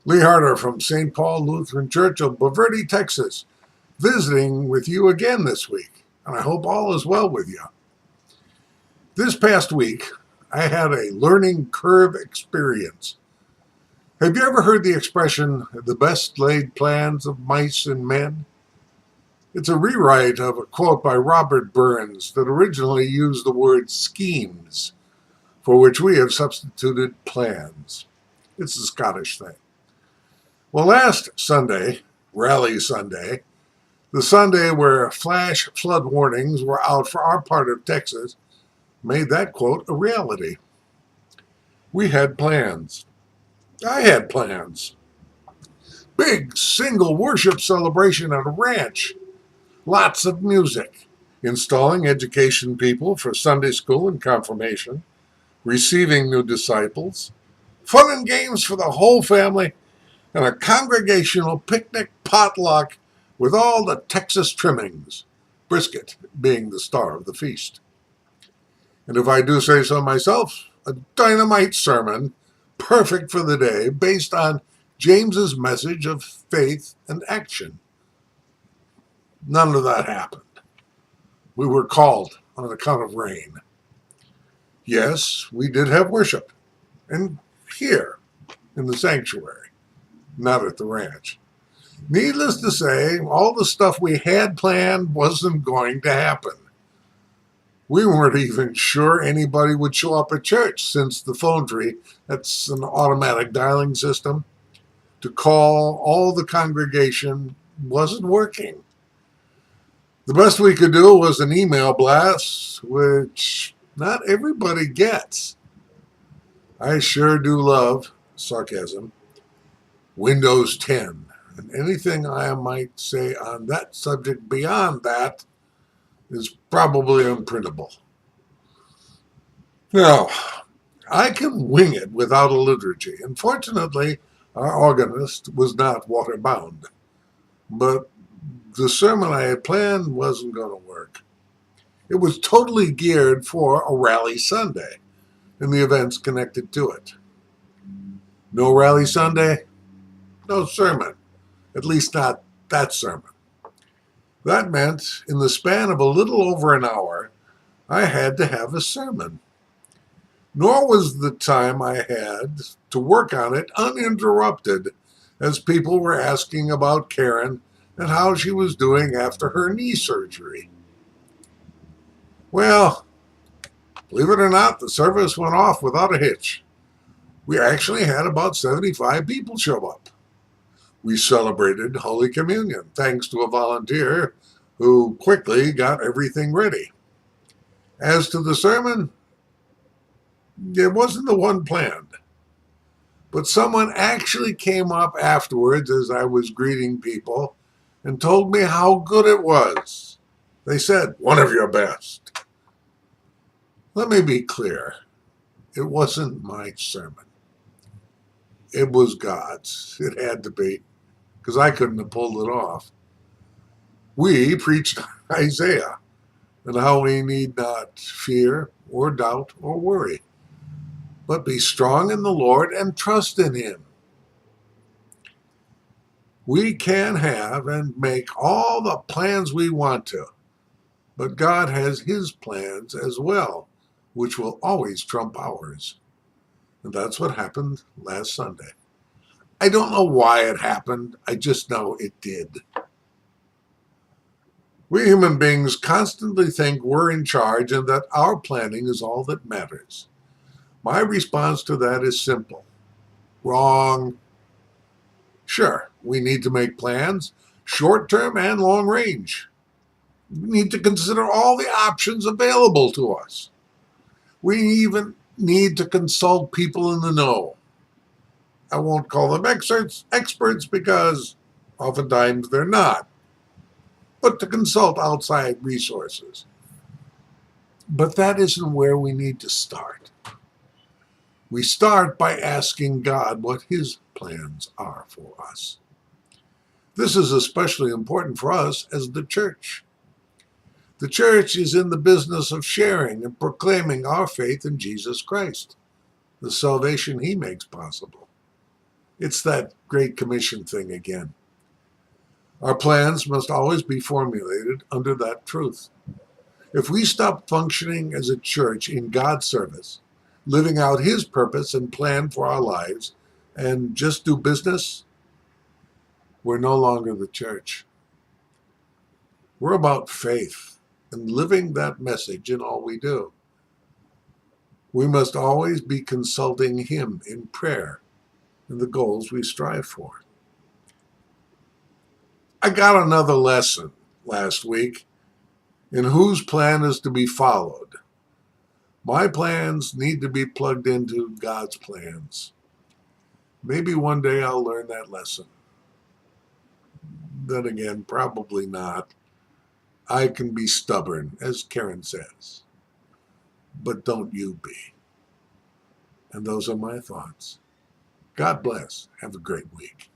Lee Harder from St. Paul Lutheran Church of Bulverde, Texas, visiting with you again this week, and I hope all is well with you. This past week, I had a learning curve experience. Have you ever heard the expression, the best laid plans of mice and men? It's a rewrite of a quote by Robert Burns that originally used the word schemes, for which we have substituted plans. It's a Scottish thing. Well, last Sunday, Rally Sunday, the Sunday where flash flood warnings were out for our part of Texas, made that quote a reality. We had plans. I had plans. Big single worship celebration at a ranch. Lots of music. Installing education people for Sunday school and confirmation. Receiving new disciples. Fun and games for the whole family. And a congregational picnic potluck with all the Texas trimmings, brisket being the star of the feast. And if I do say so myself, a dynamite sermon, perfect for the day, based on James's message of faith and action. None of that happened. We were called on account of rain. Yes, we did have worship, and here in the sanctuary, not at the ranch. Needless to say, all the stuff we had planned wasn't going to happen. We weren't even sure anybody would show up at church since the phone tree, that's an automatic dialing system, to call all the congregation wasn't working. The best we could do was an email blast, which not everybody gets. I sure do love, sarcasm, Windows 10. And anything I might say on that subject beyond that is probably unprintable. Now, I can wing it without a liturgy. Unfortunately, our organist was not waterbound. But the sermon I had planned wasn't going to work. It was totally geared for a Rally Sunday and the events connected to it. No Rally Sunday, no sermon. At least not that sermon. That meant, in the span of a little over an hour, I had to have a sermon. Nor was the time I had to work on it uninterrupted, as people were asking about Karen and how she was doing after her knee surgery. Well, believe it or not, the service went off without a hitch. We actually had about 75 people show up. We celebrated Holy Communion, thanks to a volunteer who quickly got everything ready. As to the sermon, it wasn't the one planned. But someone actually came up afterwards as I was greeting people and told me how good it was. They said, "One of your best." Let me be clear. It wasn't my sermon. It was God's. It had to be, because I couldn't have pulled it off. We preached Isaiah and how we need not fear or doubt or worry, but be strong in the Lord and trust in Him. We can have and make all the plans we want to, but God has His plans as well, which will always trump ours. And that's what happened last Sunday. I don't know why it happened, I just know it did. We human beings constantly think we're in charge and that our planning is all that matters. My response to that is simple. Wrong. Sure, we need to make plans, short-term and long-range. We need to consider all the options available to us. We even need to consult people in the know. I won't call them experts because oftentimes they're not, but to consult outside resources. But that isn't where we need to start. We start by asking God what His plans are for us. This is especially important for us as the church. The church is in the business of sharing and proclaiming our faith in Jesus Christ, the salvation He makes possible. It's that Great Commission thing again. Our plans must always be formulated under that truth. If we stop functioning as a church in God's service, living out His purpose and plan for our lives, and just do business, we're no longer the church. We're about faith and living that message in all we do. We must always be consulting Him in prayer and the goals we strive for. I got another lesson last week in whose plan is to be followed. My plans need to be plugged into God's plans. Maybe one day I'll learn that lesson. Then again, probably not. I can be stubborn, as Karen says. But don't you be. And those are my thoughts. God bless. Have a great week.